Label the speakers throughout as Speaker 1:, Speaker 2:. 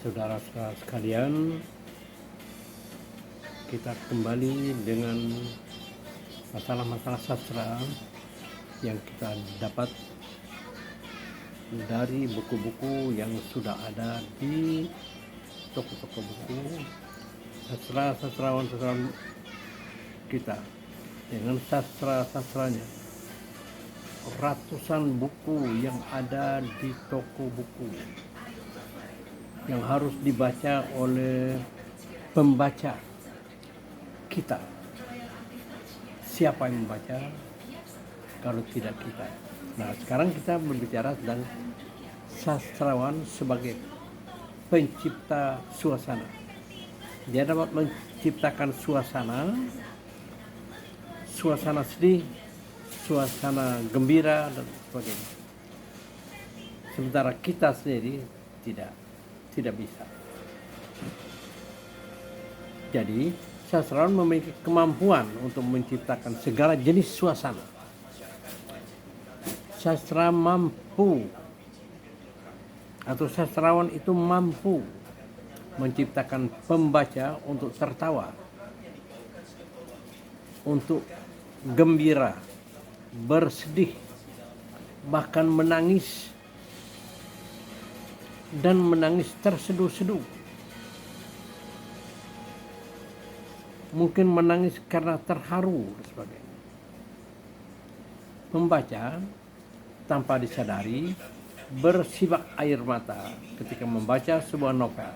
Speaker 1: Saudara-saudara sekalian, kita kembali dengan masalah-masalah sastra yang kita dapat dari buku-buku yang sudah ada di toko-toko buku, sastrawan kita dengan sastra-sastranya. Ratusan buku yang ada di toko buku yang harus dibaca oleh pembaca kita. Siapa yang membaca kalau tidak kita? Nah, sekarang kita berbicara tentang sastrawan sebagai pencipta suasana. Dia dapat menciptakan suasana sedih, suasana gembira, dan sebagainya. Sementara kita sendiri tidak bisa. Jadi, sastrawan memiliki kemampuan untuk menciptakan segala jenis suasana. Sastrawan itu mampu menciptakan pembaca untuk tertawa, untuk gembira, bersedih, bahkan menangis, dan menangis terseduh-seduh. Mungkin menangis karena terharu dan sebagainya. Membaca tanpa disadari bersibak air mata ketika membaca sebuah novel.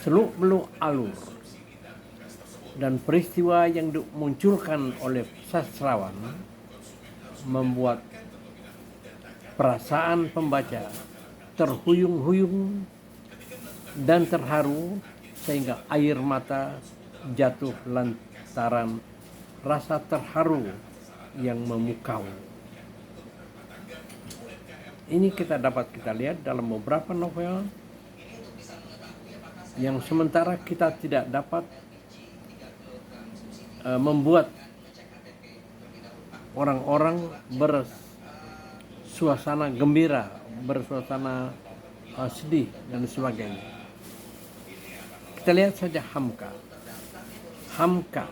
Speaker 1: Seluk-beluk alur dan peristiwa yang dimunculkan oleh sastrawan membuat perasaan pembaca terhuyung-huyung dan terharu sehingga air mata jatuh lantaran rasa terharu yang memukau. Ini kita lihat dalam beberapa novel yang sementara kita tidak dapat membuat orang-orang bersuasana gembira, bersuasana sedih dan sebagainya. Kita lihat saja Hamka,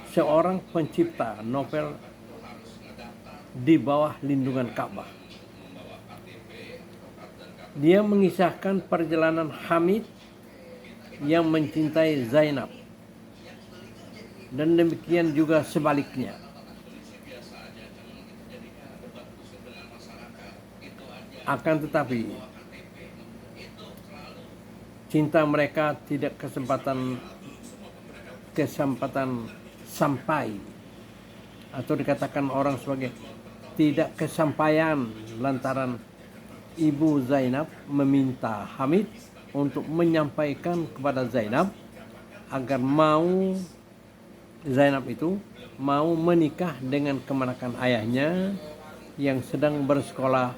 Speaker 1: seorang pencipta novel Di Bawah Lindungan Ka'bah. Dia mengisahkan perjalanan Hamid yang mencintai Zainab, dan demikian juga sebaliknya. Akan tetapi cinta mereka tidak kesempatan sampai, atau dikatakan orang sebagai tidak kesampaian lantaran ibu Zainab meminta Hamid untuk menyampaikan kepada Zainab agar Zainab itu mau menikah dengan keponakan ayahnya yang sedang bersekolah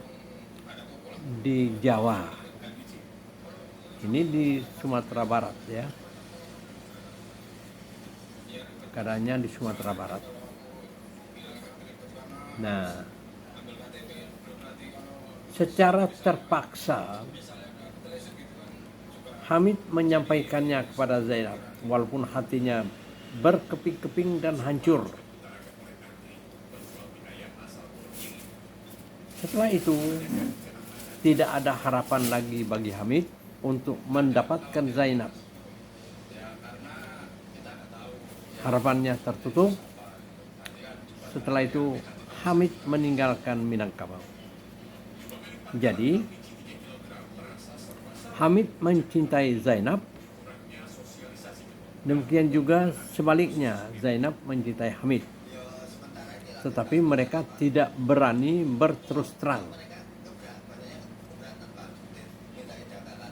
Speaker 1: di Jawa. Ini di Sumatera Barat ya. Keadaannya di Sumatera Barat. Nah, secara terpaksa Hamid menyampaikannya kepada Zainab walaupun hatinya berkeping-keping dan hancur. Setelah itu tidak ada harapan lagi bagi Hamid untuk mendapatkan Zainab. Harapannya tertutup. Setelah itu Hamid meninggalkan Minangkabau. Jadi Hamid mencintai Zainab. Demikian juga sebaliknya, Zainab mencintai Hamid. Tetapi mereka tidak berani berterus terang.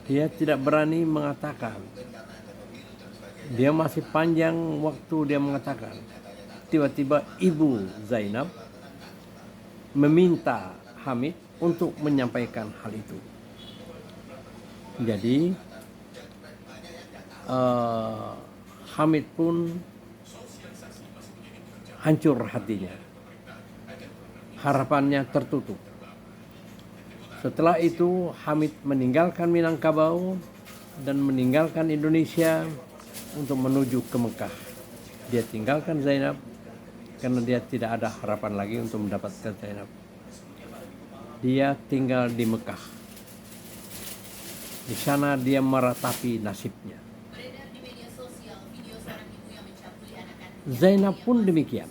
Speaker 1: Dia tidak berani mengatakan. Dia masih panjang waktu dia mengatakan. Tiba-tiba ibu Zainab meminta Hamid untuk menyampaikan hal itu. Jadi Hamid pun hancur hatinya. Harapannya tertutup. Setelah itu Hamid meninggalkan Minangkabau dan meninggalkan Indonesia untuk menuju ke Mekah. Dia tinggalkan Zainab karena dia tidak ada harapan lagi untuk mendapatkan Zainab. Dia tinggal di Mekah. Di sana dia meratapi nasibnya. Zainab pun demikian.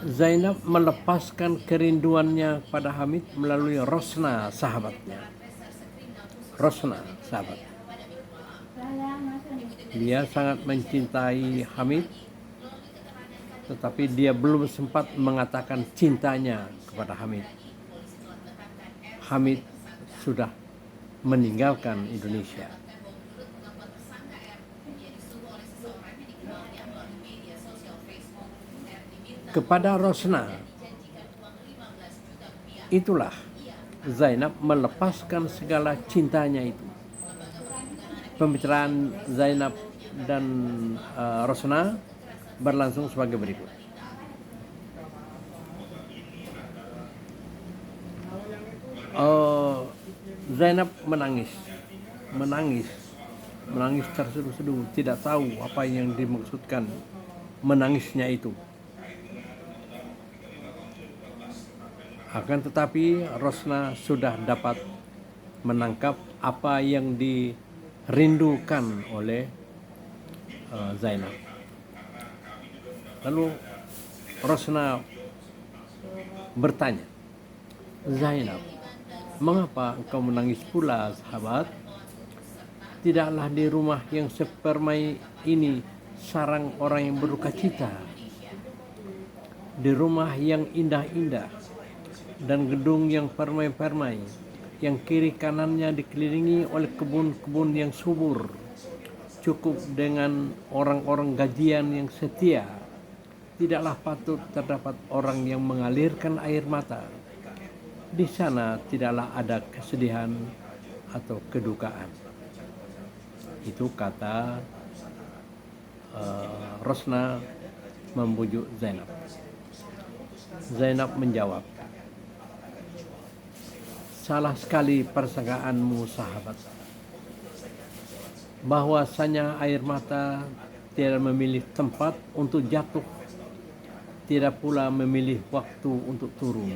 Speaker 1: Zainab melepaskan kerinduannya pada Hamid melalui Rosna, sahabatnya. Rosna, sahabat. Dia sangat mencintai Hamid, tetapi dia belum sempat mengatakan cintanya kepada Hamid. Hamid sudah meninggalkan Indonesia. Kepada Rosna, itulah Zainab melepaskan segala cintanya itu. Pembicaraan Zainab dan Rosna berlangsung sebagai berikut. Zainab menangis terseduh-seduh, tidak tahu apa yang dimaksudkan menangisnya itu. Akan tetapi Rosna sudah dapat menangkap apa yang dirindukan oleh Zainab. Lalu Rosna bertanya, "Zainab, mengapa engkau menangis pula, sahabat? Tidaklah di rumah yang sepermai ini sarang orang yang berduka cita. Di rumah yang indah-indah dan gedung yang permai-permai, yang kiri kanannya dikelilingi oleh kebun-kebun yang subur, cukup dengan orang-orang gajian yang setia. Tidaklah patut terdapat orang yang mengalirkan air mata. Di sana tidaklah ada kesedihan atau kedukaan." Itu kata Rosna membujuk Zainab. Zainab menjawab, "Salah sekali persangkaanmu, sahabat. Bahwasanya air mata tidak memilih tempat untuk jatuh, tidak pula memilih waktu untuk turun.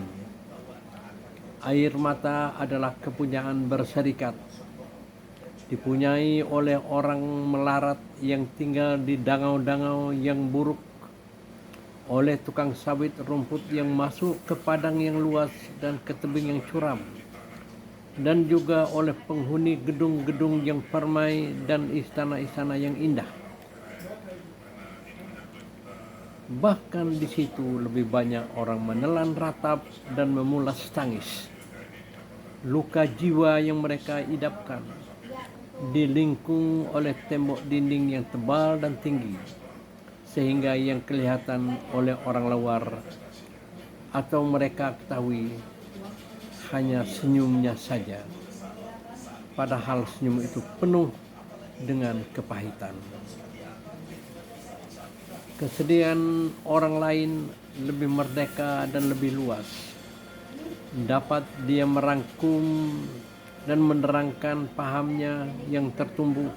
Speaker 1: Air mata adalah kepunyaan berserikat, dipunyai oleh orang melarat yang tinggal di dangau-dangau yang buruk, oleh tukang sawit rumput yang masuk ke padang yang luas dan ke tebing yang curam, dan juga oleh penghuni gedung-gedung yang permai dan istana-istana yang indah. Bahkan di situ lebih banyak orang menelan ratap dan memulas tangis. Luka jiwa yang mereka idapkan dilingkung oleh tembok dinding yang tebal dan tinggi, sehingga yang kelihatan oleh orang luar atau mereka ketahui hanya senyumnya saja, padahal senyum itu penuh dengan kepahitan. Kesedihan orang lain lebih merdeka dan lebih luas. Dapat dia merangkum dan menerangkan pahamnya yang tertumbuh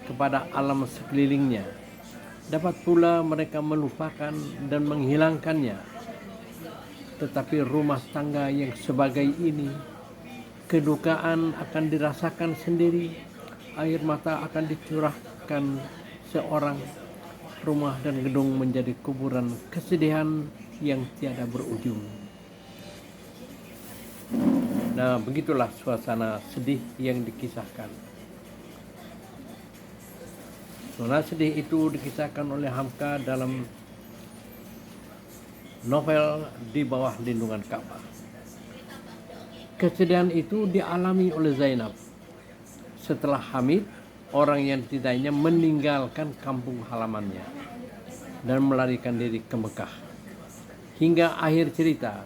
Speaker 1: kepada alam sekelilingnya. Dapat pula mereka melupakan dan menghilangkannya. Tetapi rumah tangga yang sebagai ini, kedukaan akan dirasakan sendiri, air mata akan dicurahkan seorang, rumah dan gedung menjadi kuburan kesedihan yang tiada berujung. Nah, begitulah suasana sedih yang dikisahkan. Suasana sedih itu dikisahkan oleh Hamka dalam novel Di Bawah Lindungan Ka'bah. Kesedihan itu dialami oleh Zainab setelah Hamid, orang yang dicintainya, meninggalkan kampung halamannya dan melarikan diri ke Mekah. Hingga akhir cerita,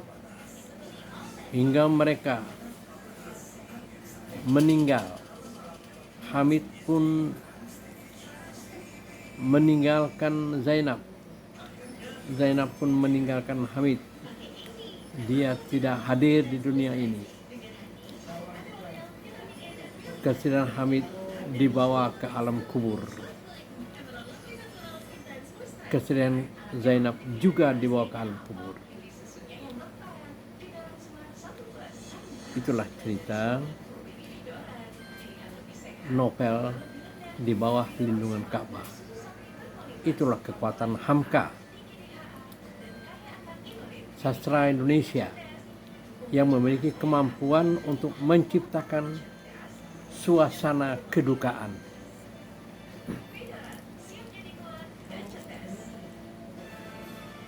Speaker 1: hingga mereka meninggal, Hamid pun meninggalkan Zainab. Zainab pun meninggalkan Hamid. dia tidak hadir di dunia ini. Kesedihan Hamid dibawa ke alam kubur. Kesedihan Zainab juga dibawa ke alam kubur. Itulah cerita novel di bawah lindungan Ka'bah. Itulah kekuatan Hamka, sastra Indonesia yang memiliki kemampuan untuk menciptakan suasana kedukaan.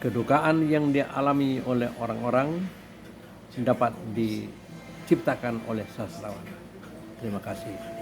Speaker 1: Kedukaan yang dialami oleh orang-orang dapat diciptakan oleh sastrawan. Terima kasih.